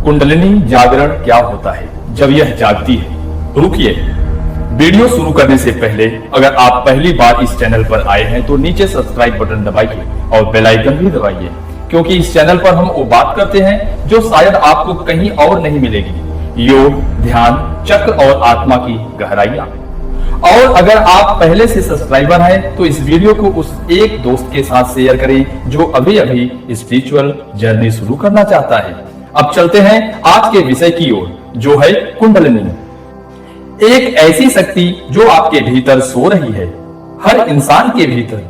कुंडलिनी जागरण क्या होता है, जब यह जागती है? रुकिए, वीडियो शुरू करने से पहले अगर आप पहली बार इस चैनल पर आए हैं तो नीचे सब्सक्राइब बटन दबाइए और बेल आइकन भी दबाइए, क्योंकि इस चैनल पर हम वो बात करते हैं जो शायद आपको कहीं और नहीं मिलेगी। योग, ध्यान, चक्र और आत्मा की गहराइयां। और अगर आप पहले से सब्सक्राइबर हैं तो इस वीडियो को उस एक दोस्त के साथ शेयर करें जो अभी अभी स्पिरिचुअल जर्नी शुरू करना चाहता है। अब चलते हैं आज के विषय की ओर, जो है कुंडलिनी। एक ऐसी शक्ति जो आपके भीतर सो रही है, हर इंसान के भीतर,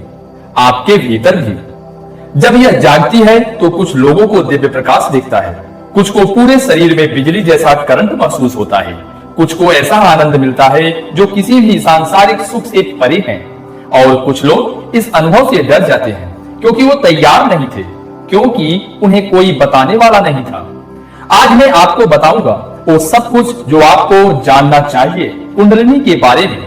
आपके भीतर भी। जब यह जागती है तो कुछ लोगों को दिव्य प्रकाश दिखता है, कुछ को पूरे शरीर में बिजली जैसा करंट महसूस होता है, कुछ को ऐसा आनंद मिलता है जो किसी भी सांसारिक सुख से परे है, और कुछ लोग इस अनुभव से डर जाते हैं क्योंकि वो तैयार नहीं थे, क्योंकि उन्हें कोई बताने वाला नहीं था। आज मैं आपको बताऊंगा वो सब कुछ जो आपको जानना चाहिए कुंडलिनी के बारे में।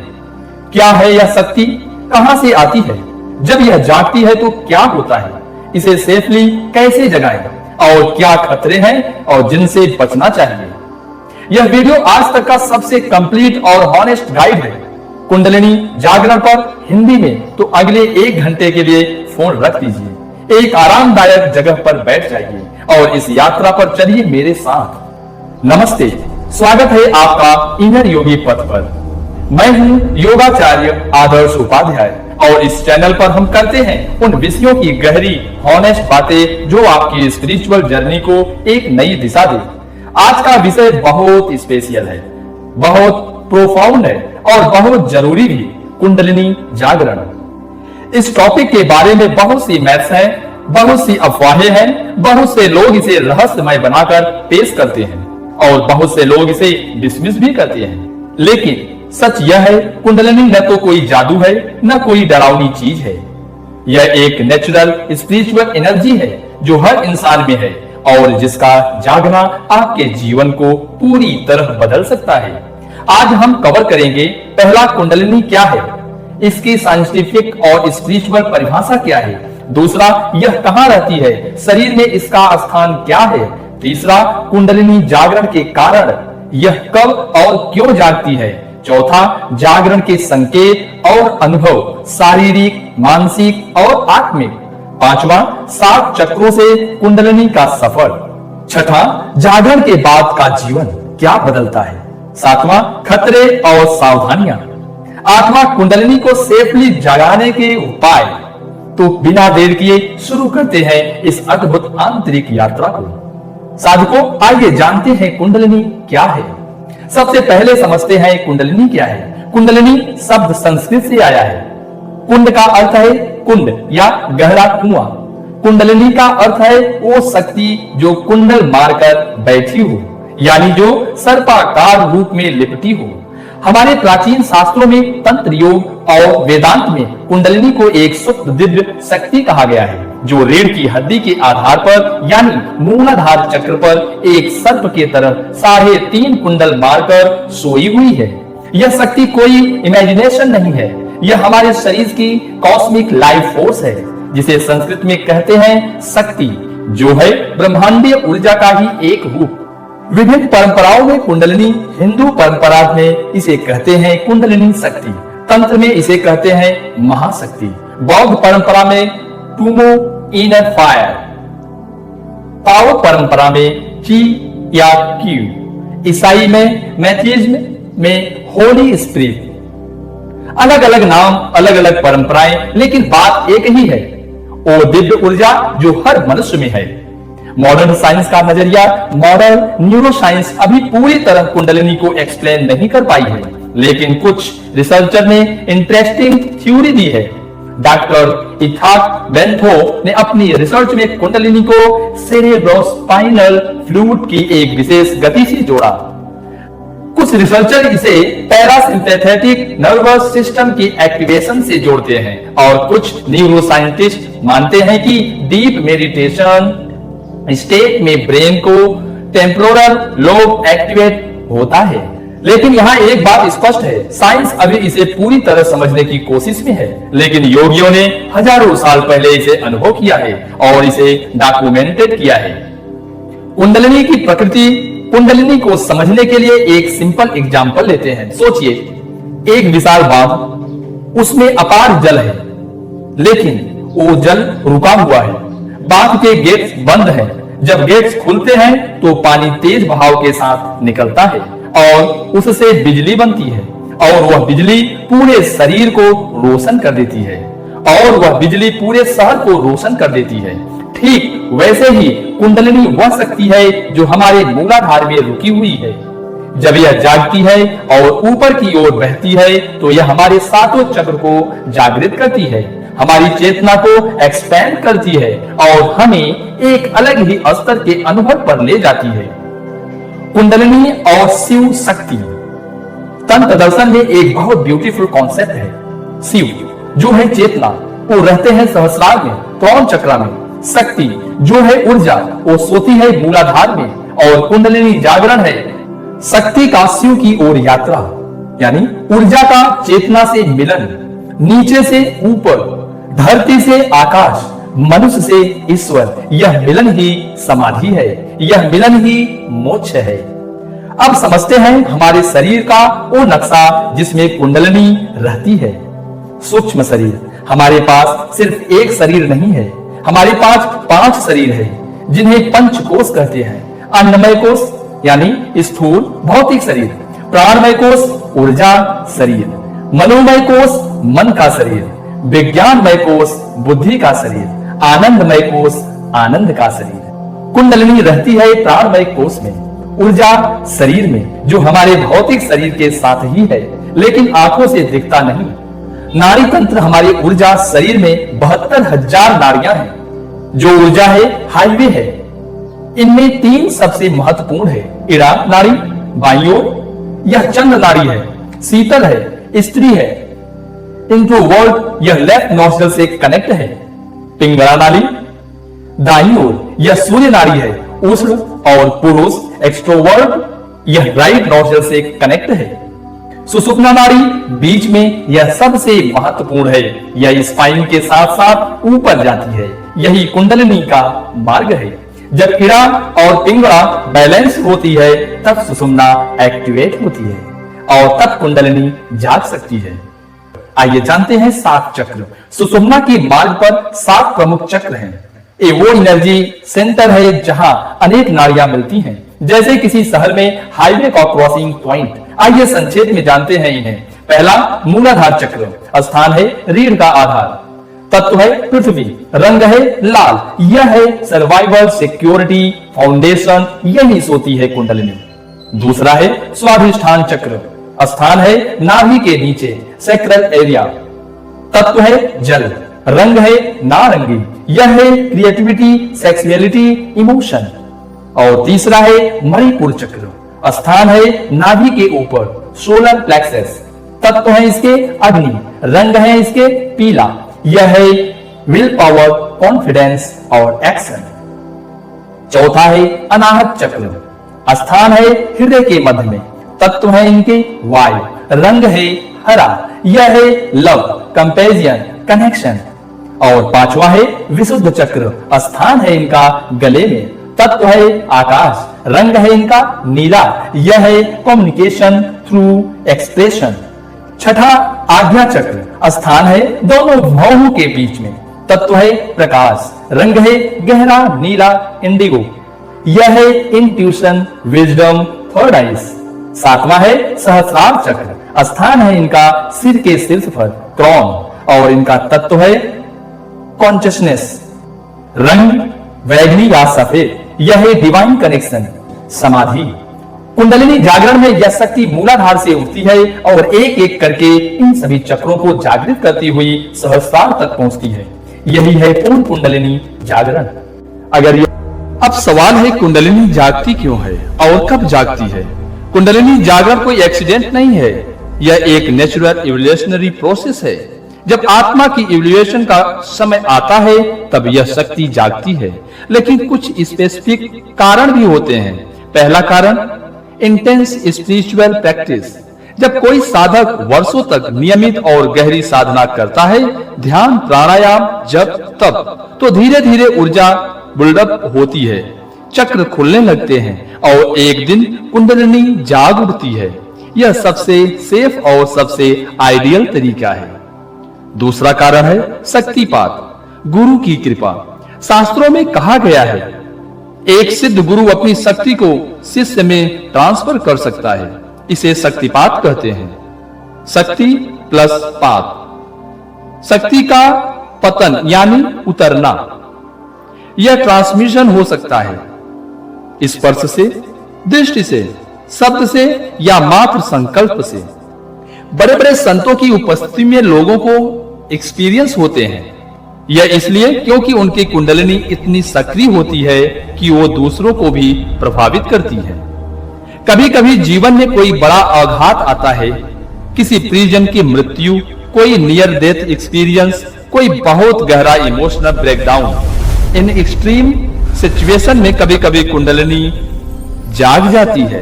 क्या है यह शक्ति, कहां से आती है, जब यह जागती है तो क्या होता है, इसे सेफली कैसे जगाएं, और क्या खतरे हैं और जिनसे बचना चाहिए। यह वीडियो आज तक का सबसे कंप्लीट और हॉनेस्ट गाइड है कुंडलिनी जागरण पर हिंदी में। तो अगले 1 घंटे के लिए फोन रख दीजिए, एक आरामदायक जगह पर बैठ जाइए और इस यात्रा पर चलिए मेरे साथ। नमस्ते, स्वागत है आपका इनर योगी पथ पर। मैं हूं योगाचार्य आदर्श उपाध्याय और इस चैनल पर हम करते हैं उन विषयों की गहरी हॉनेस्ट बातें जो आपकी स्पिरिचुअल जर्नी को एक नई दिशा दे। आज का विषय बहुत स्पेशल है, बहुत प्रोफाउंड है और बहुत जरूरी भी, कुंडलिनी जागरण। इस टॉपिक के बारे में बहुत सी मैथ्स हैं, बहुत सी अफवाहें हैं, बहुत से लोग इसे रहस्यमय बनाकर पेश करते हैं और बहुत से लोग इसे डिसमिस भी करते हैं। लेकिन सच यह है, कुंडलिनी न तो कोई जादू है, न कोई डरावनी चीज है। यह एक नेचुरल स्पिरिचुअल एनर्जी है जो हर इंसान में है और जिसका जागना आपके जीवन को पूरी तरह बदल सकता है। आज हम कवर करेंगे, पहला, कुंडलिनी क्या है, इसकी साइंटिफिक और स्पिरिचुअल परिभाषा क्या है। दूसरा, यह कहां रहती है, शरीर में इसका स्थान क्या है। तीसरा, कुंडलिनी जागरण के कारण, यह कब और क्यों जागती है। चौथा, जागरण के संकेत और अनुभव, शारीरिक, मानसिक और आत्मिक। पांचवा, 7 चक्रों से कुंडलिनी का सफर। छठा, जागरण के बाद का जीवन क्या बदलता है। सातवां, खतरे और सावधानियां। आठवां, कुंडलिनी को सेफली जगाने के उपाय। तो बिना देर किए शुरू करते हैं इस अद्भुत आंतरिक यात्रा को। साधकों, आइए जानते हैं कुंडलिनी क्या है। सबसे पहले समझते हैं कुंडलिनी क्या है। कुंडलिनी शब्द संस्कृत से आया है। कुंड का अर्थ है कुंड या गहरा कुआं। कुंडलिनी का अर्थ है वो शक्ति जो कुंडल मारकर बैठी हो, यानी जो सर्पाकार रूप में लिपटी हो। हमारे प्राचीन शास्त्रों में तंत्र योग और वेदांत में कुंडलिनी को एक सुप्त दिव्य शक्ति कहा गया है जो रीढ़ की हड्डी के आधार पर यानी मूलाधार चक्र पर एक सर्प के तरह 3.5 कुंडल मारकर सोई हुई है। यह शक्ति कोई इमेजिनेशन नहीं है, यह हमारे शरीर की कॉस्मिक लाइफ फोर्स है, जिसे संस्कृत में कहते हैं शक्ति, जो है ब्रह्मांडीय ऊर्जा का ही एक रूप। विभिन्न परंपराओं में कुंडलिनी, हिंदू परंपरा में इसे कहते हैं कुंडलिनी शक्ति, तंत्र में इसे कहते हैं महाशक्ति, बौद्ध परंपरा में टूमो इनर फायर, ताओ परंपरा में ची या क्यू, ईसाई में मैथिज्म में होली स्पिरिट। अलग अलग नाम, अलग अलग परंपराएं, लेकिन बात एक ही है, वो दिव्य ऊर्जा जो हर मनुष्य में है। मॉडर्न साइंस का नजरिया, मॉडर्न न्यूरो साइंस अभी पूरी तरह कुंडलिनी को एक्सप्लेन नहीं कर पाई है, लेकिन कुछ रिसर्चर ने इंटरेस्टिंग थ्योरी दी है। डॉक्टर इथाक बेंथो ने अपनी रिसर्च में कुंडलिनी को सेरेब्रोस्पाइनल फ्लूइड की एक विशेष गति से जोड़ा। कुछ रिसर्चर इसे पैरासिम्पैथेटिक नर्वस सिस्टम की एक्टिवेशन से जोड़ते हैं और कुछ न्यूरो साइंटिस्ट मानते हैं कि डीप मेडिटेशन स्टेट में ब्रेन को टेम्पोरल लोब एक्टिवेट होता है। लेकिन यहाँ एक बात स्पष्ट है, साइंस अभी इसे पूरी तरह समझने की कोशिश में है, लेकिन योगियों ने हजारों साल पहले इसे अनुभव किया है और इसे डॉक्यूमेंटेड किया है। कुंडलिनी की प्रकृति, कुंडलिनी को समझने के लिए एक सिंपल एग्जांपल लेते हैं। सोचिए, एक विशाल बांध, उसमें अपार जल है, लेकिन वो जल रुका हुआ है। बांध के गेट्स बंद हैं। जब गेट्स खुलते हैं तो पानी तेज बहाव के साथ निकलता है और उससे बिजली बनती है, और वह बिजली पूरे शरीर को रोशन कर देती है, और वह बिजली पूरे शहर को रोशन कर देती है। ठीक वैसे ही कुंडलिनी वह शक्ति है जो हमारे मूलाधार में रुकी हुई है। जब यह जागती है और ऊपर की ओर बहती है तो यह हमारे सातों चक्र को जागृत करती है, हमारी चेतना को एक्सपैंड करती है और हमें एक अलग ही स्तर के अनुभव पर ले जाती है। कुंडलिनी और शिव शक्ति तंत्र दर्शन में एक बहुत ब्यूटीफुल कॉन्सेप्ट है। शिव जो है चेतना, वो रहते हैं सहस्रार में, त्रिकोण चक्र में। शक्ति जो है ऊर्जा, वो सोती है मूलाधार में, और कुंडलिनी जागरण है। शक्ति का शिव की ओर यात्रा, यानी ऊर्जा का चेतना से मिलन, नीचे से ऊपर, धरती से आकाश, मनुष्य से ईश्वर, यह मिलन ही समाधि है, यह मिलन ही मोक्ष है। अब समझते हैं हमारे शरीर का वो नक्शा जिसमें कुंडलिनी रहती है। सूक्ष्म शरीर, हमारे पास सिर्फ एक शरीर नहीं है, हमारे पास 5 शरीर है जिन्हें पंचकोश कहते हैं। अन्नमय कोश यानी स्थूल भौतिक शरीर, प्राणमय कोश ऊर्जा शरीर, मनोमय कोश मन का शरीर, विज्ञानमय कोश बुद्धि का शरीर, आनंदमय कोश आनंद का शरीर। कुंडलिनी रहती है प्राणमय कोश में, ऊर्जा शरीर में, जो हमारे भौतिक शरीर के साथ ही है लेकिन आंखों से दिखता नहीं। नाड़ी तंत्र हमारी ऊर्जा शरीर में 72,000 नाड़ियां हैं। जो ऊर्जा है हाईवे है। इनमें 3 सबसे महत्वपूर्ण है। इड़ा नाड़ी बाईं ओर, यह चंद्र नाड़ी है, शीतल है, स्त्री है। इंट्रोवर्ट, यह लेफ्ट नॉस्ट्रल से कनेक्ट है। पिंगला नाड़ी दाईं ओर, यह सूर्य नाड़ी है, उष्ण और पुरुष। एक्सट्रोवर्ट, यह राइट नॉस्ट्रल से कनेक्ट है। सुषुम्ना नाड़ी बीच में, यह सबसे महत्वपूर्ण है। यह स्पाइन के साथ साथ ऊपर जाती है। यही कुंडलिनी का मार्ग है। जब इड़ा और पिंगला बैलेंस होती है तब सुषुम्ना एक्टिवेट होती है और तब कुंडलिनी जाग सकती है। आइए जानते हैं 7 चक्र। सुषुम्ना के मार्ग पर 7 प्रमुख चक्र हैं। ये वो एनर्जी सेंटर है जहां अनेक नाड़ियां मिलती हैं, जैसे किसी शहर में हाईवे का क्रॉसिंग पॉइंट। आइए संक्षेप में जानते हैं इन्हें। पहला मूलाधार चक्र, स्थान है रीढ़ का आधार, तत्व है पृथ्वी, रंग है लाल, यह है सर्वाइवल, सिक्योरिटी, फाउंडेशन, यही सोती है कुंडलिनी। दूसरा है स्वाधिष्ठान चक्र, स्थान है नाभि के नीचे, सैक्रल एरिया, तत्व है जल, रंग है नारंगी, यह है क्रिएटिविटी, सेक्सुअलिटी, इमोशन। और तीसरा है मणिपुर चक्र, स्थान है नाभि के ऊपर, सोलर प्लेक्सस, तत्व है इसके अग्नि, रंग है इसके पीला, यह है विल पावर, कॉन्फिडेंस और एक्शन। चौथा है अनाहत चक्र, स्थान है हृदय के मध्य में, तत्व है इनके वायु, रंग है हरा, यह है लव, कंपेरिजन, कनेक्शन। और पांचवा है विशुद्ध चक्र, स्थान है इनका गले में, तत्व है आकाश, रंग है इनका नीला, यह है कम्युनिकेशन थ्रू एक्सप्रेशन। छठा आज्ञा चक्र, स्थान है दोनों भौहों के बीच में, तत्व है प्रकाश, रंग है गहरा नीला इंडिगो, यह है इंट्यूशन, विजडम, थर्ड आइज। सातवां है सहस्रार चक्र, स्थान है इनका सिर के शीर्ष पर, क्रॉन, और इनका तत्व है कॉन्शियसनेस, रंग वैगनी या सफेद, यह है डिवाइन कनेक्शन, समाधि। कुंडलिनी जागरण में यह शक्ति मूलाधार से उठती है और एक एक करके इन सभी चक्रों को जागृत करती हुई सहस्रार तक पहुंचती है। यही है पूर्ण कुंडलिनी जागरण। अगर अब सवाल है कुंडलिनी जागती क्यों है और कब जागती है? कुंडलिनी जागरण कोई एक्सीडेंट नहीं है, यह एक नेचुरल इवोल्यूशनरी प्रोसेस है। जब आत्मा की इवोल्यूशन का समय आता है तब यह शक्ति जागती है, लेकिन कुछ स्पेसिफिक कारण भी होते हैं। पहला कारण इंटेंस स्पिरिचुअल प्रैक्टिस। जब कोई साधक वर्षों तक नियमित और गहरी साधना करता है, ध्यान, प्राणायाम, जप, तप, तो धीरे धीरे ऊर्जा बिल्डअप होती है। चक्र खुलने लगते हैं और एक दिन कुंडलिनी जाग उठती है। यह सबसे सेफ और सबसे आइडियल तरीका है। दूसरा कारण है शक्तिपात, गुरु की कृपा। शास्त्रों में कहा गया है, एक सिद्ध गुरु अपनी शक्ति को शिष्य में ट्रांसफर कर सकता है। इसे शक्तिपात कहते हैं। शक्ति प्लस पात, शक्ति का पतन यानी उतरना। यह ट्रांसमिशन हो सकता है स्पर्श से, दृष्टि से, शब्द से या मात्र संकल्प से। बड़े बड़े संतों की उपस्थिति में लोगों को एक्सपीरियंस होते हैं। यह इसलिए क्योंकि उनकी कुंडलिनी इतनी सक्रिय होती है कि वो दूसरों को भी प्रभावित करती है। कभी कभी जीवन में कोई बड़ा आघात आता है, किसी प्रियजन की मृत्यु, कोई नियर डेथ एक्सपीरियंस, कोई बहुत गहरा emotional breakdown. In extreme situation में कभी कभी कुंडलिनी जाग जाती है।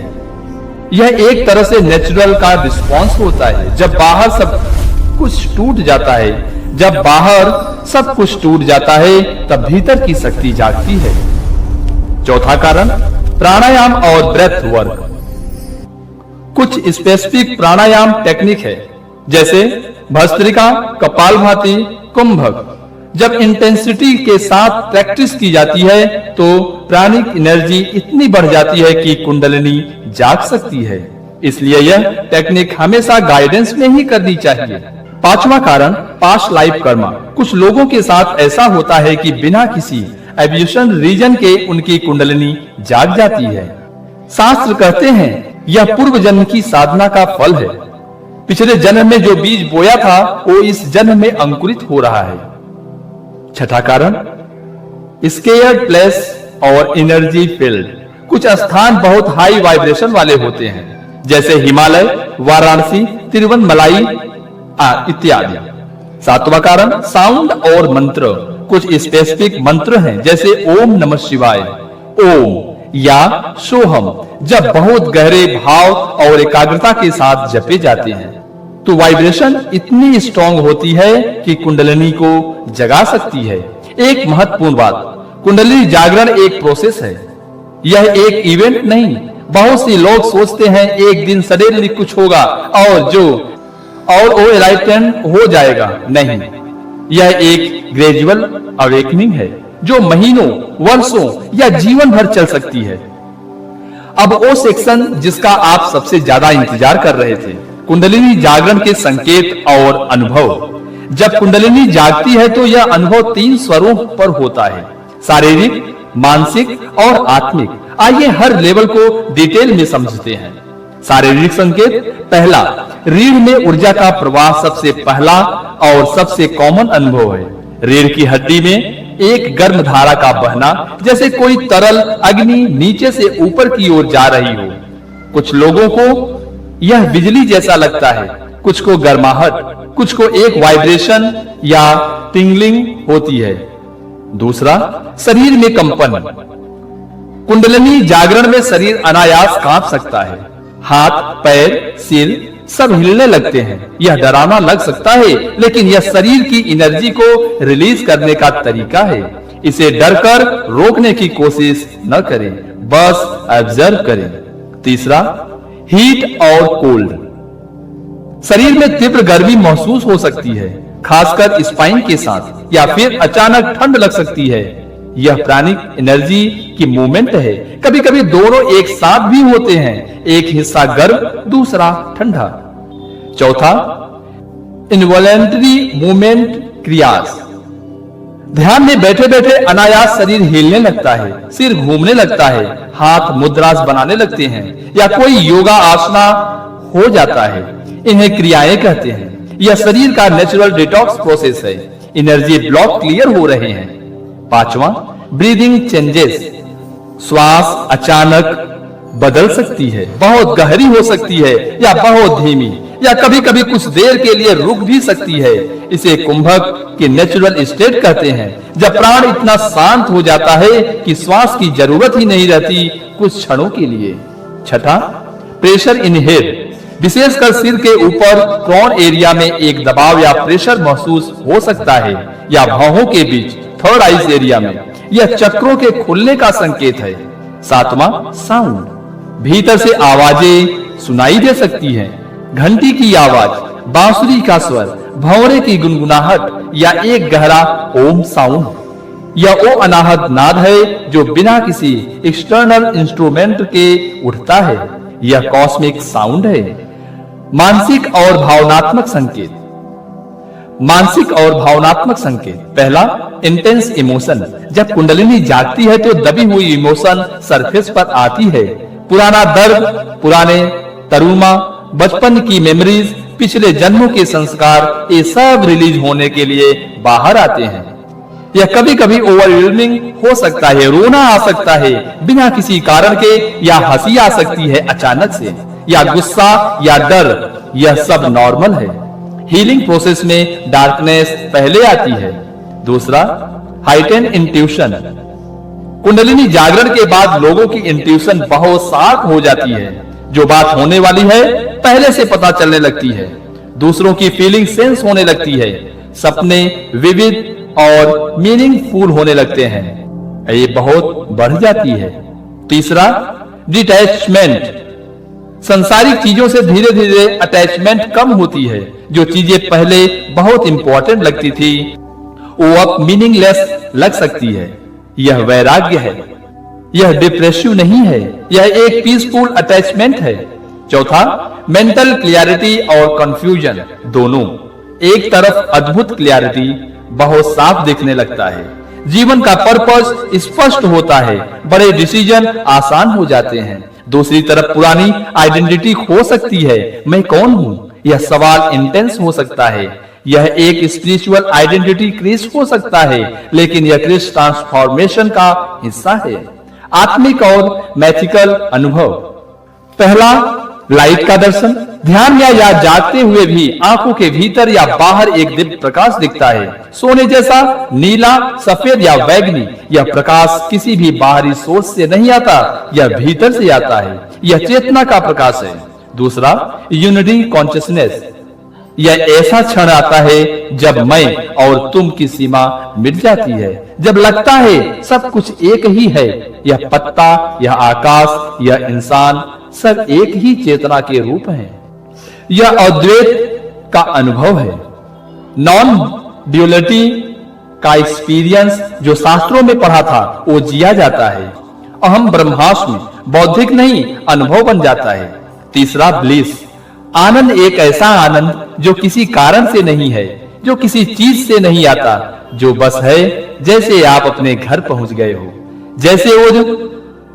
यह एक तरह से नेचुरल का रिस्पॉन्स होता है। जब बाहर सब कुछ टूट जाता है, जब बाहर सब कुछ टूट जाता है, तब भीतर की शक्ति जागती है। चौथा कारण प्राणायाम और ब्रेथ वर्क। कुछ स्पेसिफिक प्राणायाम टेक्निक है, जैसे भस्त्रिका, कपालभाति, कुंभक। जब इंटेंसिटी के साथ प्रैक्टिस की जाती है तो प्राणिक एनर्जी इतनी बढ़ जाती है कि कुंडलिनी जाग सकती है। इसलिए यह टेक्निक हमेशा गाइडेंस में ही करनी चाहिए। पांचवा कारण पास्ट लाइफ कर्मा। कुछ लोगों के साथ ऐसा होता है कि बिना किसी एवोल्यूशन रीजन के उनकी कुंडलिनी जाग जाती है। शास्त्र कहते हैं यह पूर्व जन्म की साधना का फल है। पिछले जन्म में जो बीज बोया था वो इस जन्म में अंकुरित हो रहा है। छठा कारण स्केयर्ड प्लेस और एनर्जी फील्ड। कुछ स्थान बहुत हाई वाइब्रेशन वाले होते हैं, जैसे हिमालय, वाराणसी, तिरुवनमलाई इत्यादि। सातवां कारण साउंड और मंत्र। कुछ स्पेसिफिक मंत्र हैं, जैसे ओम नमः शिवाय, ओम या सोहम। जब बहुत गहरे भाव और एकाग्रता के साथ जपे जाते हैं तो वाइब्रेशन इतनी स्ट्रांग होती है कि कुंडलिनी को जगा सकती है। एक महत्वपूर्ण बात, कुंडलिनी जागरण एक प्रोसेस है, यह एक इवेंट नहीं। बहुत से लोग सोचते हैं एक दिन सडनली कुछ होगा और वो एनलाइटेंड हो जाएगा। नहीं, यह एक ग्रेजुअल अवेकनिंग है जो महीनों, वर्षों या जीवन भर चल सकती है। अब वो सेक्शन जिसका आप सबसे ज्यादा इंतजार कर रहे थे, कुंडलिनी जागरण के संकेत और अनुभव। जब कुंडलिनी जागती है तो यह अनुभव 3 स्वरों पर होता है, शारीरिक, मानसिक और आत्मिक। आइए हर लेवल को डिटेल में समझते हैं। शारीरिक संकेत, पहला, रीढ़ में ऊर्जा का प्रवाह सबसे पहला और सबसे कॉमन अनुभव है। रीढ़ की हड्डी में एक गर्म धारा का बहना, जैसे कोई तरल अग्नि नीचे से ऊपर की ओर जा रही हो। कुछ लोगों को यह बिजली जैसा लगता है, कुछ को गर्माहट, कुछ को एक वाइब्रेशन या टिंगलिंग होती है। दूसरा, शरीर में कंपन। कुंडलिनी जागरण में शरीर अनायास कांप सकता है। हाथ, पैर, सिर सब हिलने लगते हैं। यह डरावना लग सकता है, लेकिन यह शरीर की एनर्जी को रिलीज करने का तरीका है। इसे डरकर रोकने की कोशिश न करें, बस ऑब्जर्व करें। तीसरा, हीट और कोल्ड। शरीर में तीव्र गर्मी महसूस हो सकती है, खासकर स्पाइन के साथ, या फिर अचानक ठंड लग सकती है। यह प्राणिक एनर्जी की मूवमेंट है। कभी कभी दोनों एक साथ भी होते हैं, एक हिस्सा गर्म, दूसरा ठंडा। चौथा, इनवॉलेंटरी मूवमेंट क्रियास। ध्यान में बैठे बैठे अनायास शरीर हिलने लगता है, सिर घूमने लगता है, हाथ मुद्रास बनाने लगते हैं, या कोई योगा आसना हो जाता है। इन्हें क्रियाएं कहते हैं। यह शरीर का नेचुरल डिटॉक्स प्रोसेस है। एनर्जी ब्लॉक क्लियर हो रहे हैं। पांचवा, ब्रीदिंग चेंजेस। श्वास अचानक बदल सकती है, बहुत गहरी हो सकती है या बहुत धीमी, या कभी कभी कुछ देर के लिए रुक भी सकती है। इसे कुंभक के नेचुरल स्टेट कहते हैं, जब प्राण इतना शांत हो जाता है कि श्वास की जरूरत ही नहीं रहती कुछ क्षणों के लिए। छठा, प्रेशर इन हेड। विशेषकर सिर के ऊपर क्रॉन एरिया में एक दबाव या प्रेशर महसूस हो सकता है, या भौहों के बीच थर्ड आईज एरिया में। यह चक्रों के खुलने का संकेत है। सातवां, साउंड। भीतर से आवाजें सुनाई दे सकती हैं। घंटी की आवाज, बांसुरी का स्वर, भंवरे की गुनगुनाहट या एक गहरा ओम साउंड। यह वो अनाहत नाद है जो बिना किसी एक्सटर्नल इंस्ट्रूमेंट के उठता है। यह कॉस्मिक साउंड है। मानसिक और भावनात्मक संकेत। मानसिक और भावनात्मक संकेत। पहला, इंटेंस इमोशन। जब कुंडलिनी जागती है तो दबी हुई इमोशन सरफेस पर आती है। पुराना दर्द, पुराने तरुमा, बचपन की मेमोरीज, पिछले जन्मों के संस्कार, ये सब रिलीज होने के लिए बाहर आते हैं। यह कभी कभी ओवरवेलमिंग हो सकता है, रोना आ सकता है बिना किसी कारण के, या हंसी आ सकती है अचानक से, या गुस्सा या डर। यह सब नॉर्मल है। हीलिंग प्रोसेस में डार्कनेस पहले आती है। दूसरा, हाइटेंड इंट्यूशन। कुंडलिनी जागरण के बाद लोगों की इंट्यूशन बहुत शार्प हो जाती है। जो बात होने वाली है पहले से पता चलने लगती है। दूसरों की फीलिंग सेंस होने लगती है। सपने विविध और मीनिंगफुल होने लगते हैं। ये बहुत बढ़ जाती है। तीसरा, डिटैचमेंट। संसारिक चीजों से धीरे धीरे अटैचमेंट कम होती है। जो चीजें पहले बहुत इंपॉर्टेंट लगती थी वो अब मीनिंगलेस लग सकती है। यह वैराग्य है। यह डिप्रेसिव नहीं है, यह एक पीसफुल अटैचमेंट है। चौथा, मेंटल क्लियरिटी और कंफ्यूजन दोनों। एक तरफ अद्भुत क्लियरिटी, बहुत साफ दिखने लगता है, जीवन का पर्पस स्पष्ट होता है, बड़े डिसीजन आसान हो जाते हैं। दूसरी तरफ पुरानी आइडेंटिटी खो सकती है। मैं कौन हूं? यह सवाल इंटेंस हो सकता है। यह एक स्पिरिचुअल आइडेंटिटी क्रिस हो सकता है, लेकिन यह क्रिस ट्रांसफॉर्मेशन का हिस्सा है। आत्मिक और मैथिकल अनुभव। पहला, लाइट का दर्शन। ध्यान में या जागते हुए भी आंखों के भीतर या बाहर एक दिव्य प्रकाश दिखता है, सोने जैसा, नीला, सफेद या बैगनी। यह प्रकाश किसी भी बाहरी सोर्स से नहीं आता, यह भीतर से आता है। यह चेतना का प्रकाश है। दूसरा, यूनिटी कॉन्शियसनेस। यह ऐसा क्षण आता है जब मैं और तुम की सीमा मिट जाती है, जब लगता है सब कुछ एक ही है। यह पत्ता, यह आकाश, यह इंसान, सब एक ही चेतना के रूप हैं। यह अद्वैत का अनुभव है। नॉन ड्यूअलिटी का एक्सपीरियंस जो शास्त्रों में पढ़ा था वो जिया जाता है। अहम ब्रह्मास्मि, बौद्धिक नहीं, अनुभव बन जाता है। तीसरा, ब्लिस। आनंद, एक ऐसा आनंद जो किसी कारण से नहीं है, जो किसी चीज से नहीं आता, जो बस है जैसे आप अपने घर पहुंच गए हो, जैसे वो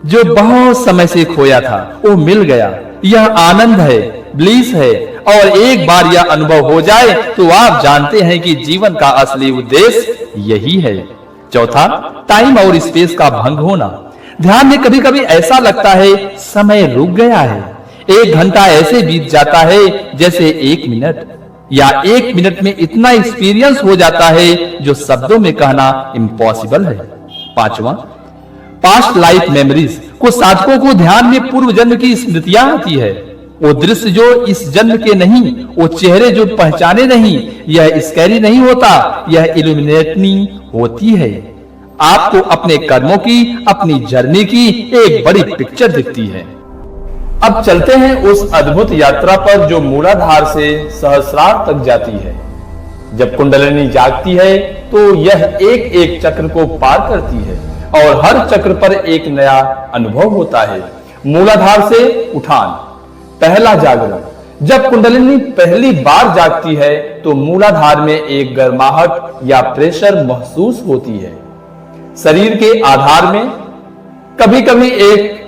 जो बहुत समय से खोया था वो मिल गया। यह आनंद है, ब्लिस है। और एक बार यह अनुभव हो जाए तो आप जानते हैं कि जीवन का असली उद्देश्य यही है। चौथा, टाइम और स्पेस का भंग होना। ध्यान में कभी कभी ऐसा लगता है समय रुक गया है। एक घंटा ऐसे बीत जाता है जैसे एक मिनट, या एक मिनट में इतना एक्सपीरियंस हो जाता है जो शब्दों में कहना इम्पॉसिबल है। पांचवा, पास्ट लाइफ मेमोरीज। कुछ साधकों को ध्यान में पूर्व जन्म की स्मृतियां आती है। वो दृश्य जो इस जन्म के नहीं, वो चेहरे जो पहचाने नहीं। यह स्कैरी नहीं होता, यह इल्यूमिनेटिंग होती है। आपको अपने कर्मों की, अपनी जर्नी की एक बड़ी पिक्चर दिखती है। अब चलते हैं उस अद्भुत यात्रा पर जो मूलाधार से सहस्रार तक जाती है। जब कुंडलिनी जागती है तो यह एक एक चक्र को पार करती है और हर चक्र पर एक नया अनुभव होता है। मूलाधार से उठान। पहला जागरण। जब कुंडलिनी पहली बार जागती है तो मूलाधार में एक गर्माहट या प्रेशर महसूस होती है। शरीर के आधार में कभी कभी एक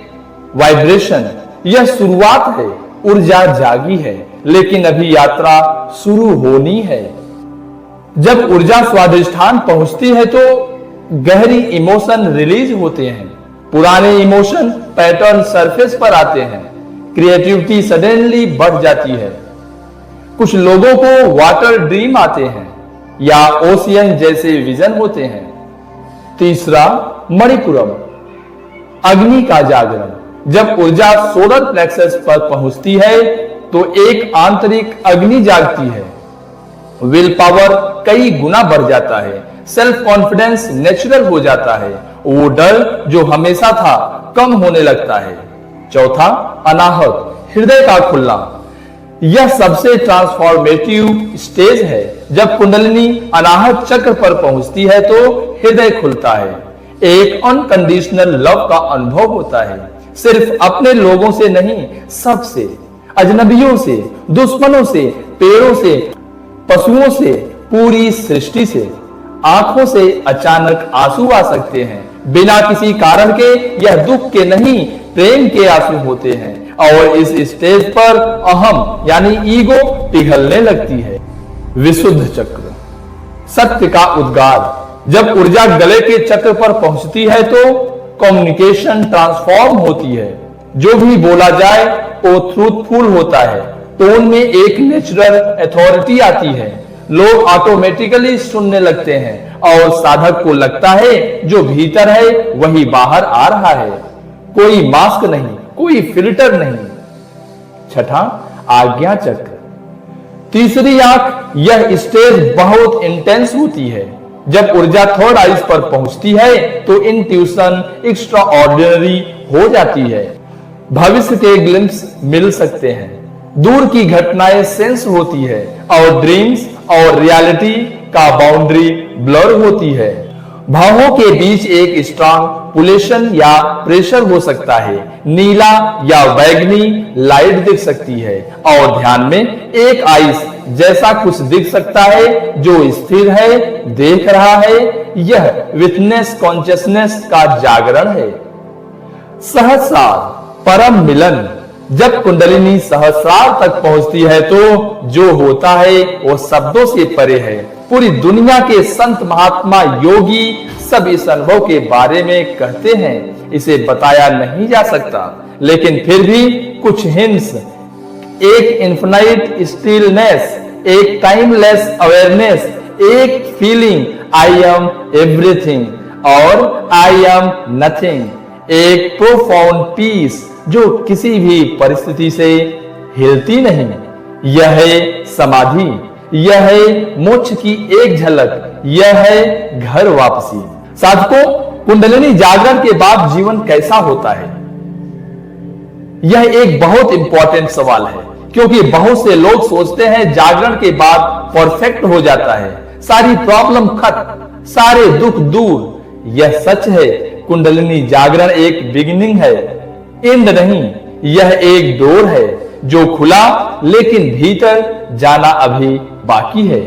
वाइब्रेशन। यह शुरुआत है, ऊर्जा जागी है, लेकिन अभी यात्रा शुरू होनी है। जब ऊर्जा स्वाधिष्ठान पहुंचती है तो गहरी इमोशन रिलीज होते हैं। पुराने इमोशन पैटर्न सरफेस पर आते हैं। क्रिएटिविटी सडनली बढ़ जाती है। कुछ लोगों को वाटर ड्रीम आते हैं या ओशियन जैसे विजन होते हैं। तीसरा, मणिपुरम, अग्नि का जागरण। जब ऊर्जा सोलर प्लेक्सस पर पहुंचती है तो एक आंतरिक अग्नि जागती है। विल पावर कई गुना बढ़ जाता है। सेल्फ कॉन्फिडेंस नेचुरल हो जाता है वो डर जो हमेशा था कम होने लगता है। चौथा, अनाहत, हृदय का खुलना। यह सबसे ट्रांसफॉर्मेटिव स्टेज है। जब कुंडलिनी अनाहत चक्र पर पहुंचती है तो हृदय खुलता है, एक अनकंडीशनल लव का अनुभव होता है, सिर्फ अपने लोगों से नहीं, सबसे, अजनबियों से, दुश्मनों से, पेड़ों से, पशुओं से, पूरी सृष्टि से। आंखों से अचानक आंसू आ सकते हैं, बिना किसी कारण के। यह दुख के नहीं, प्रेम के आंसू होते हैं। और इस स्टेज पर अहम यानी ईगो पिघलने लगती है। विशुद्ध चक्र, सत्य का उद्गार। जब ऊर्जा गले के चक्र पर पहुंचती है तो कम्युनिकेशन ट्रांसफॉर्म होती है। जो भी बोला जाए वो ट्रूथफुल होता है। टोन में एक नेचुरल अथॉरिटी आती है। लोग ऑटोमेटिकली सुनने लगते हैं और साधक को लगता है जो भीतर है वही बाहर आ रहा है। कोई मास्क नहीं, कोई फिल्टर नहीं। छठा, आज्ञा चक्र, तीसरी आंख। यह स्टेज बहुत इंटेंस होती है। जब ऊर्जा थर्ड आइज पर पहुंचती है तो इंट्यूशन एक्स्ट्रा ऑर्डिनरी हो जाती है। भविष्य के ग्लिम्स मिल सकते हैं, दूर की घटनाएं सेंस होती है और ड्रीम्स और रियलिटी का बाउंड्री ब्लर होती है। भावों के बीच एक स्ट्रांग पुलेशन या प्रेशर हो सकता है। नीला या बैगनी लाइट दिख सकती है और ध्यान में एक आइस जैसा कुछ दिख सकता है जो स्थिर है, देख रहा है। यह विटनेस कॉन्शियसनेस का जागरण है। सहस्रार, परम मिलन। जब कुंडलिनी सहस्रार तक पहुंचती है तो जो होता है वो शब्दों से परे है। पूरी दुनिया के संत, महात्मा, योगी सब इस अनुभव के बारे में कहते हैं। इसे बताया नहीं जा सकता, लेकिन फिर भी कुछ हिंट्स, एक इन्फिनाइट स्टिलनेस, एक टाइमलेस अवेयरनेस, एक फीलिंग आई एम एवरीथिंग और आई एम नथिंग, एक प्रोफाउंड पीस जो किसी भी परिस्थिति से हिलती नहीं। यह है समाधि, यह है मोक्ष की एक झलक, यह है घर वापसी। साधकों, कुंडलिनी जागरण के बाद जीवन कैसा होता है? यह एक बहुत इंपॉर्टेंट सवाल है, क्योंकि बहुत से लोग सोचते हैं जागरण के बाद परफेक्ट हो जाता है, सारी प्रॉब्लम खत्म, सारे दुख दूर। यह सच है। कुंडलिनी जागरण एक बिगिनिंग है, एंड नहीं। यह एक डोर है जो खुला, लेकिन भीतर जाना अभी बाकी है।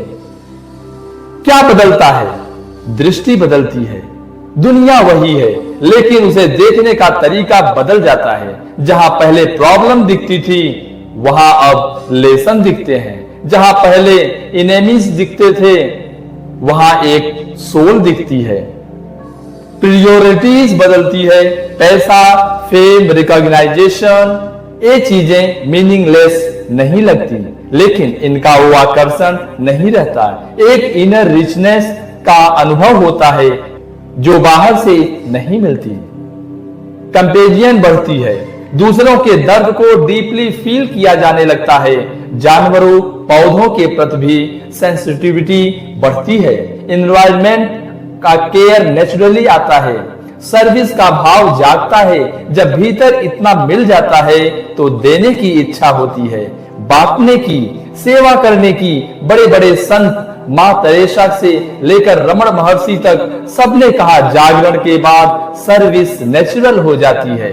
क्या बदलता है? दृष्टि बदलती है। दुनिया वही है, लेकिन उसे देखने का तरीका बदल जाता है। जहां पहले प्रॉब्लम दिखती थी वहां अब लेसन दिखते हैं। जहां पहले इनेमीज दिखते थे वहां एक सोल दिखती है। प्रियोरिटीज बदलती है। पैसा, फेम, रिकॉग्नाइजेशन, ये चीजें मीनिंगलेस नहीं लगती, लेकिन इनका वो आकर्षण नहीं रहता। एक इनर रिचनेस का अनुभव होता है जो बाहर से नहीं मिलती। कंपेनियन बढ़ती है, दूसरों के दर्द को डीपली फील किया जाने लगता है। जानवरों, पौधों के प्रति भी सेंसिटिविटी बढ़ती है। एनवायरनमेंट का केयर नेचुरली आता है। सर्विस का भाव जागता है। जब भीतर इतना मिल जाता है तो देने की इच्छा होती है, बांटने की, सेवा करने की। बड़े बड़े संत, मां तेरेसा से लेकर रमण महर्षि तक सबने कहा जागरण के बाद सर्विस नेचुरल हो जाती है,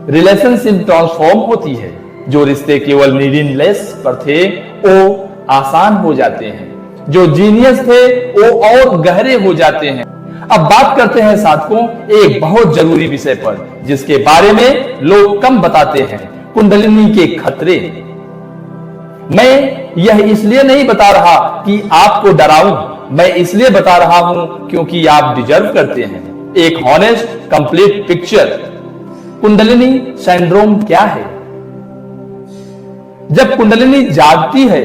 रिलेशनशिप ट्रांसफॉर्म होती है। जो रिश्ते केवल मीनिंगलेस पर थे वो आसान हो जाते हैं, जो जीनियस थे वो और गहरे हो जाते हैं। अब बात करते हैं साधकों एक बहुत जरूरी विषय पर, जिसके बारे में लोग कम बताते हैं, कुंडलिनी के खतरे। मैं यह इसलिए नहीं बता रहा कि आपको डराऊं, मैं इसलिए बता रहा हूं क्योंकि आप डिजर्व करते हैं एक honest complete picture. Kundalini syndrome क्या है? जब कुंडलिनी जागती है,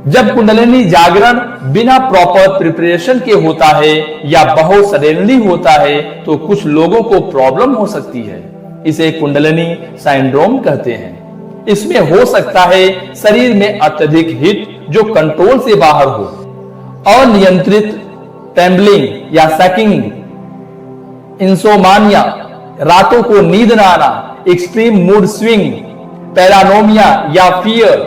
जब कुंडलिनी जागरण बिना प्रॉपर प्रिपरेशन के होता है या बहुत सडनली होता है तो कुछ लोगों को प्रॉब्लम हो सकती है। इसे कुंडलिनी सिंड्रोम कहते हैं। इसमें हो सकता है शरीर में अत्यधिक हिट जो कंट्रोल से बाहर हो, अनियंत्रित ट्रेम्बलिंग या शैकिंग, इंसोमानिया, रातों को नींद न आना, एक्सट्रीम मूड स्विंग, पैरानोमिया या फियर,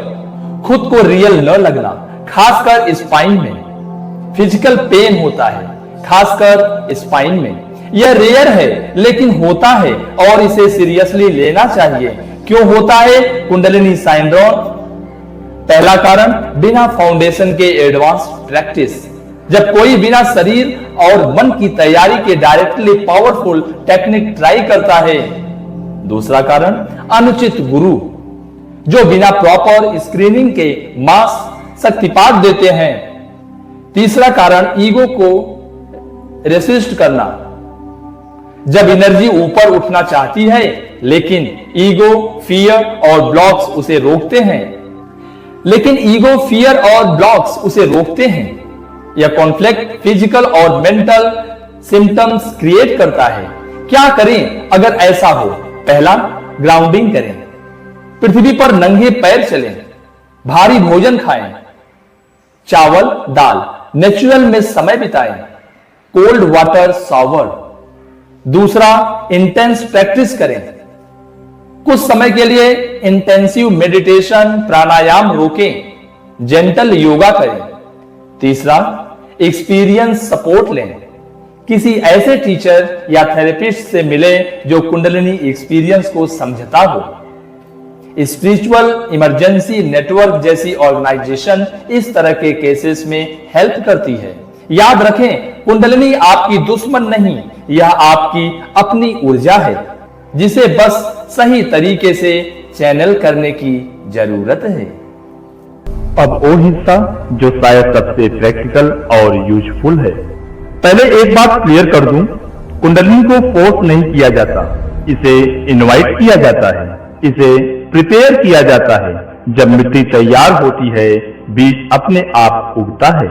खुद को रियल न लगना, खासकर स्पाइन में। फिजिकल पेन होता है, खासकर स्पाइन में। यह रेयर है लेकिन होता है और इसे सीरियसली लेना चाहिए। क्यों होता है कुंडलिनी सिंड्रोम? पहला कारण, बिना फाउंडेशन के एडवांस प्रैक्टिस। जब कोई बिना शरीर और मन की तैयारी के डायरेक्टली पावरफुल टेक्निक ट्राई करता है। दूसरा कारण, अनुचित गुरु जो बिना प्रॉपर स्क्रीनिंग के मास शक्तिपात देते हैं। तीसरा कारण, ईगो को रेसिस्ट करना। जब एनर्जी ऊपर उठना चाहती है लेकिन ईगो, फियर और ब्लॉक्स उसे रोकते हैं। यह कॉन्फ्लिक्ट फिजिकल और मेंटल सिम्टम्स क्रिएट करता है। क्या करें अगर ऐसा हो? पहला, ग्राउंडिंग करें। पृथ्वी पर नंगे पैर चलें, भारी भोजन खाएं, चावल, दाल, नेचुरल में समय बिताएं, कोल्ड वाटर शॉवर। दूसरा, इंटेंस प्रैक्टिस करें। कुछ समय के लिए इंटेंसिव मेडिटेशन, प्राणायाम रोकें, जेंटल योगा करें। तीसरा, एक्सपीरियंस सपोर्ट लें। किसी ऐसे टीचर या थेरेपिस्ट से मिले जो कुंडलिनी एक्सपीरियंस को समझता हो। स्पिरिचुअल इमरजेंसी नेटवर्क जैसी ऑर्गेनाइजेशन इस तरह के केसेस में हेल्प करती है। याद रखें, कुंडलिनी आपकी दुश्मन नहीं, यह आपकी अपनी ऊर्जा है जिसे बस सही तरीके से चैनल करने की जरूरत है। अब वो हिस्सा जो शायद सबसे प्रैक्टिकल और यूजफुल है। पहले एक बात क्लियर कर दूं, कुंडलिनी को फोर्स नहीं किया जाता, इसे इनवाइट किया जाता है, इसे प्रिपेयर किया जाता है। जब मिट्टी तैयार होती है, बीज अपने आप उगता है।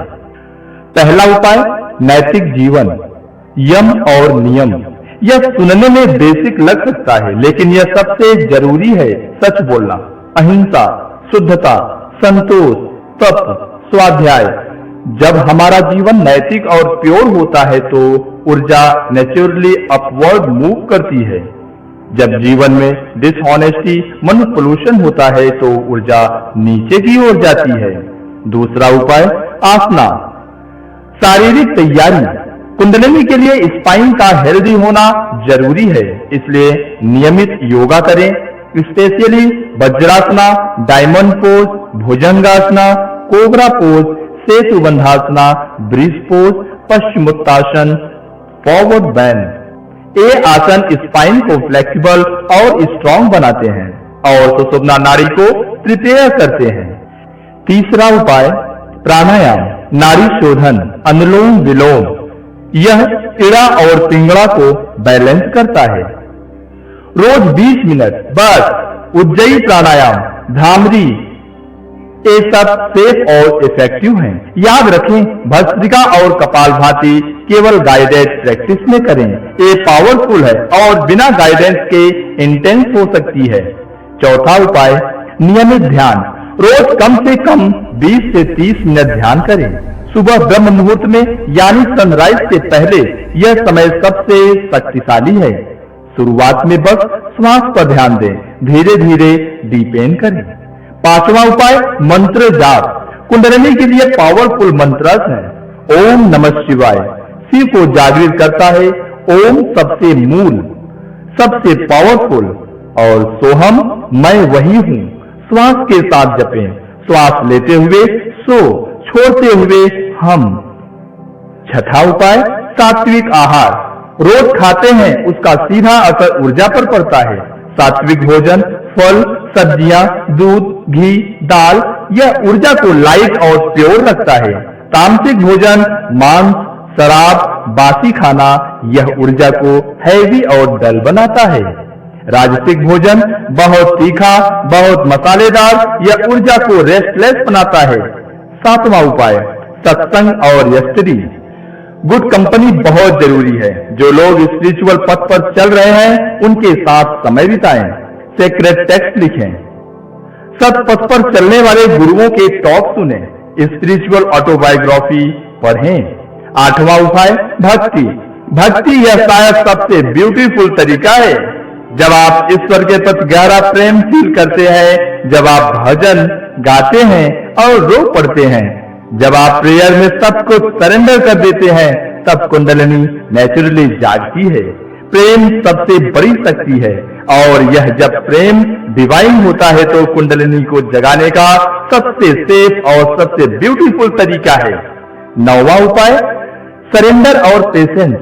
पहला उपाय, नैतिक जीवन, यम और नियम। यह सुनने में बेसिक लग सकता है लेकिन यह सबसे जरूरी है। सच बोलना, अहिंसा, शुद्धता, संतोष, तप, स्वाध्याय। जब हमारा जीवन नैतिक और प्योर होता है तो ऊर्जा नेचुरली अपवर्ड मूव करती है। जब जीवन में डिसऑनेस्टी, मैनिपुलेशन होता है तो ऊर्जा नीचे की ओर जाती है। दूसरा उपाय, आसना, शारीरिक तैयारी। कुंडलिनी के लिए स्पाइन का हेल्दी होना जरूरी है, इसलिए नियमित योगा करें, specially vajrasana, diamond pose, bhujangasana, cobra pose, setubandhasana, bridge pose, paschimottanasana, forward bend. ये आसन स्पाइन को फ्लेक्सिबल और स्ट्रॉन्ग बनाते हैं और सुषुम्ना नाड़ी को प्रिपेयर करते हैं। तीसरा उपाय, प्राणायाम, नाड़ी शोधन, अनुलोम विलोम। यह इड़ा और पिंगला को बैलेंस करता है। रोज 20 मिनट बस। उज्जयी प्राणायाम, भ्रामरी, ये सब सेफ और इफेक्टिव हैं। याद रखें, भस्त्रिका और कपालभाति केवल गाइडेड प्रैक्टिस में करें। ये पावरफुल है और बिना गाइडेंस के इंटेंस हो सकती है। चौथा उपाय, नियमित ध्यान। रोज कम से कम 20 से 30 मिनट ध्यान करें। सुबह ब्रह्म मुहूर्त में यानी सनराइज से पहले यह समय सबसे शक्तिशाली है। शुरुआत में बस श्वास पर ध्यान दें, धीरे धीरे डीपेन करें। पांचवा उपाय, मंत्र जाप। कुंडलिनी के लिए पावरफुल मंत्र है। ओम नमः शिवाय शिव को जागृत करता है। ओम सबसे मूल, सबसे पावरफुल, और सोहम मैं वही हूँ श्वास के साथ जपें। श्वास लेते हुए सो, छोड़ते हुए हम। छठा उपाय, सात्विक आहार। रोज खाते हैं उसका सीधा असर ऊर्जा पर पड़ता है। सात्विक भोजन, फल, सब्जियां, दूध, घी, दाल, यह ऊर्जा को लाइट और प्योर रखता है। तामसिक भोजन, मांस, शराब, बासी खाना, यह ऊर्जा को हैवी और डल बनाता है। राजसिक भोजन, बहुत तीखा, बहुत मसालेदार, यह ऊर्जा को रेस्टलेस बनाता है। सातवां उपाय, सत्संग और यस्त्री। गुड कंपनी बहुत जरूरी है। जो लोग स्पिरिचुअल पथ पर चल रहे हैं उनके साथ समय बिताएं, सेक्रेट टेक्स्ट लिखें, सत पथ पर चलने वाले गुरुओं के टॉक सुने, स्पिरिचुअल ऑटोबायोग्राफी पढ़ें। आठवां उपाय, भक्ति। भक्ति यह शायद सबसे ब्यूटीफुल तरीका है जब आप ईश्वर के प्रति गहरा प्रेम फील करते हैं, जब आप भजन गाते हैं और रो पड़ते हैं, जब आप प्रेयर में सब कुछ सरेंडर कर देते हैं, तब कुंडलिनी नेचुरली जागती है। प्रेम सबसे बड़ी शक्ति है और यह जब प्रेम डिवाइन होता है तो कुंडलिनी को जगाने का सबसे सेफ और सबसे ब्यूटीफुल तरीका है। 9वां उपाय, सरेंडर और पेशेंस।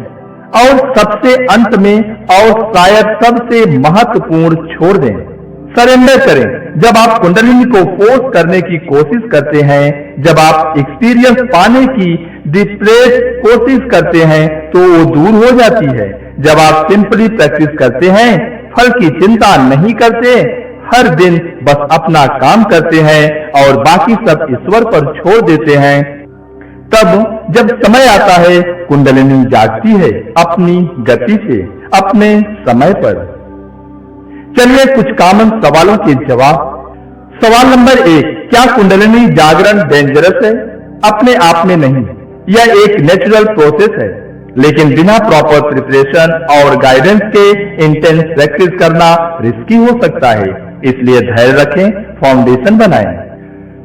और सबसे अंत में और शायद सबसे महत्वपूर्ण, छोड़ दें, सरेंडर करें। जब आप कुंडलिनी को फोर्स करने की कोशिश करते हैं, जब आप एक्सपीरियंस पाने की डिस्प्रेस कोशिश करते हैं तो वो दूर हो जाती है। जब आप सिंपली प्रैक्टिस करते हैं, फल की चिंता नहीं करते, हर दिन बस अपना काम करते हैं और बाकी सब ईश्वर पर छोड़ देते हैं, तब जब समय आता है कुंडलिनी जागती है अपनी गति से, अपने समय पर। चलिए कुछ कॉमन सवालों के जवाब। सवाल नंबर 1, क्या कुंडलिनी जागरण डेंजरस है? अपने आप में नहीं, यह एक नेचुरल प्रोसेस है, लेकिन बिना प्रॉपर प्रिपरेशन और गाइडेंस के इंटेंस प्रैक्टिस करना रिस्की हो सकता है, इसलिए धैर्य रखें, फाउंडेशन बनाएं।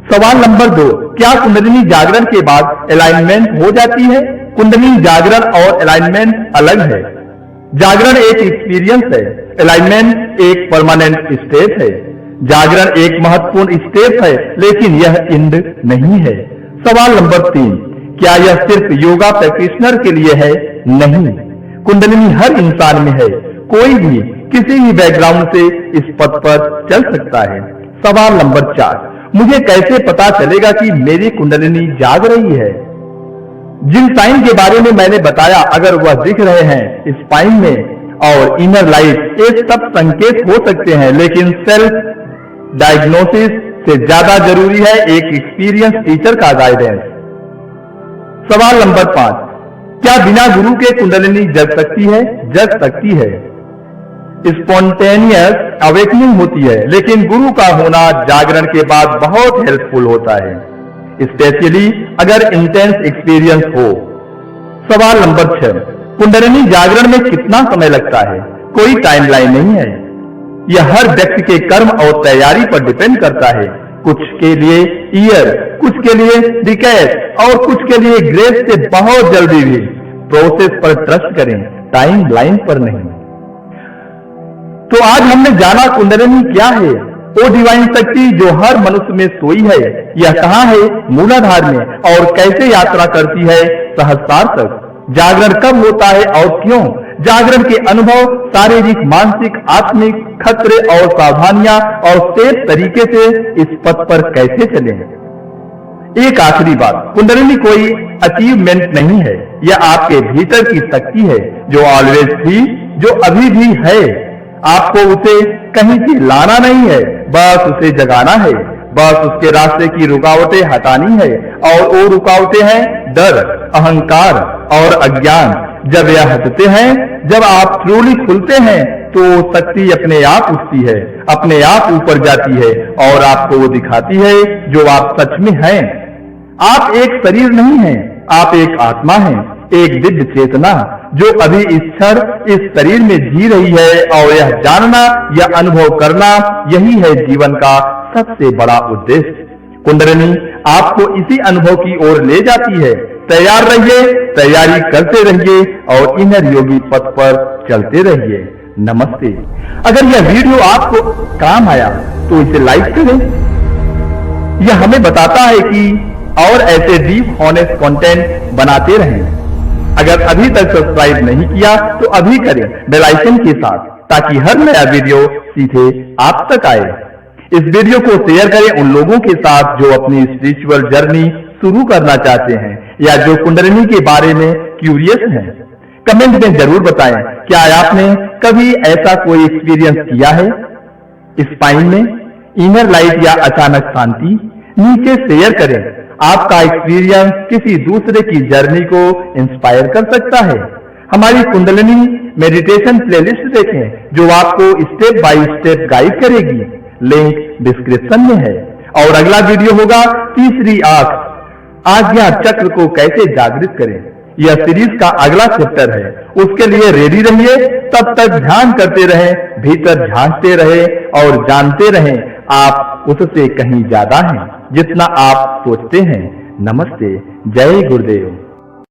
सवाल नंबर 2, क्या कुंडलिनी जागरण के बाद अलाइनमेंट हो जाती है? कुंडलिनी जागरण और अलाइनमेंट अलग है। जागरण एक एक्सपीरियंस है, अलाइनमेंट एक परमानेंट स्टेट है। जागरण एक महत्वपूर्ण स्टेप है, लेकिन यह एंड नहीं है। सवाल नंबर 3, क्या यह सिर्फ योगा प्रैक्टिशनर के लिए है? नहीं, कुंडलिनी हर इंसान में है, कोई भी किसी भी बैकग्राउंड से इस पथ पर चल सकता है। सवाल नंबर 4, मुझे कैसे पता चलेगा कि मेरी कुंडलिनी जाग रही है? जिन साइन के बारे में मैंने बताया, अगर वह दिख रहे हैं स्पाइन में और इनर लाइट, ये सब संकेत हो सकते हैं, लेकिन सेल्फ डायग्नोसिस से ज्यादा जरूरी है एक एक्सपीरियंस टीचर का गाइडेंस। सवाल नंबर 5, क्या बिना गुरु के कुंडलिनी जग सकती है? जग सकती है, स्पॉन्टेनियस अवेकनिंग होती है, लेकिन गुरु का होना जागरण के बाद बहुत हेल्पफुल होता है, स्पेशली अगर इंटेंस एक्सपीरियंस हो। सवाल नंबर 6, कुंडलिनी जागरण में कितना समय लगता है? कोई टाइमलाइन नहीं है, यह हर व्यक्ति के कर्म और तैयारी पर डिपेंड करता है। कुछ के लिए ईयर, कुछ के लिए डिकेड और कुछ के लिए ग्रेस से बहुत जल्दी भी। प्रोसेस पर ट्रस्ट करें, टाइम लाइन पर नहीं। तो आज हमने जाना कुंडलिनी क्या है, वो डिवाइन शक्ति जो हर मनुष्य में सोई है, यह कहाँ है? मूलाधार में, और कैसे यात्रा करती है सहस्रार तक। जागरण कब होता है और क्यों? जागरण के अनुभव शारीरिक, मानसिक, आत्मिक खतरे और सावधानियां और सेफ तरीके से इस पथ पर कैसे चलें। एक आखिरी बात, कुंडलिनी कोई अचीवमेंट नहीं है, यह आपके भीतर की शक्ति है जो ऑलवेज थी, जो अभी भी है। आपको उसे कहीं से लाना नहीं है, बस उसे जगाना है, बस उसके रास्ते की रुकावटें हटानी है, और वो रुकावटें हैं डर, अहंकार और अज्ञान। जब यह हटते हैं, जब आप ट्रूली खुलते हैं, तो शक्ति अपने आप उठती है, अपने आप ऊपर जाती है और आपको वो दिखाती है जो आप सच में हैं। आप एक शरीर नहीं हैं, आप एक आत्मा हैं, एक दिव्य चेतना जो अभी इस क्षण इस शरीर में जी रही है, और यह जानना, यह अनुभव करना, यही है जीवन का सबसे बड़ा उद्देश्य। कुंडलिनी आपको इसी अनुभव की ओर ले जाती है। तैयार रहिए, तैयारी करते रहिए और इनर योगी पथ पर चलते रहिए। नमस्ते। अगर यह वीडियो आपको काम आया तो इसे लाइक करें, यह हमें बताता है कि और ऐसे डीप ऑनेस्ट कंटेंट बनाते रहें। अगर अभी तक सब्सक्राइब नहीं किया तो अभी करें बेल आइकन के साथ, ताकि हर नया वीडियो सीधे आप तक आए। इस वीडियो को शेयर करें उन लोगों के साथ जो अपनी स्पिरिचुअल जर्नी शुरू करना चाहते हैं या जो कुंडलिनी के बारे में क्यूरियस हैं। कमेंट में जरूर बताएं, क्या आपने कभी ऐसा कोई एक्सपीरियंस किया है? स्पाइन में इनर लाइट या अचानक शांति? नीचे शेयर करें। आपका एक्सपीरियंस किसी दूसरे की जर्नी को इंस्पायर कर सकता है। हमारी कुंडलिनी मेडिटेशन प्लेलिस्ट देखें जो आपको स्टेप बाय स्टेप गाइड करेगी, लिंक डिस्क्रिप्शन में है। और अगला वीडियो होगा तीसरी आंख, आज्ञा चक्र को कैसे जागृत करें। यह सीरीज का अगला चैप्टर है, उसके लिए रेडी रहिए। तब तक ध्यान करते रहें, भीतर झांकते रहें और जानते रहें आप उससे कहीं ज्यादा हैं जितना आप सोचते हैं। नमस्ते, जय गुरुदेव।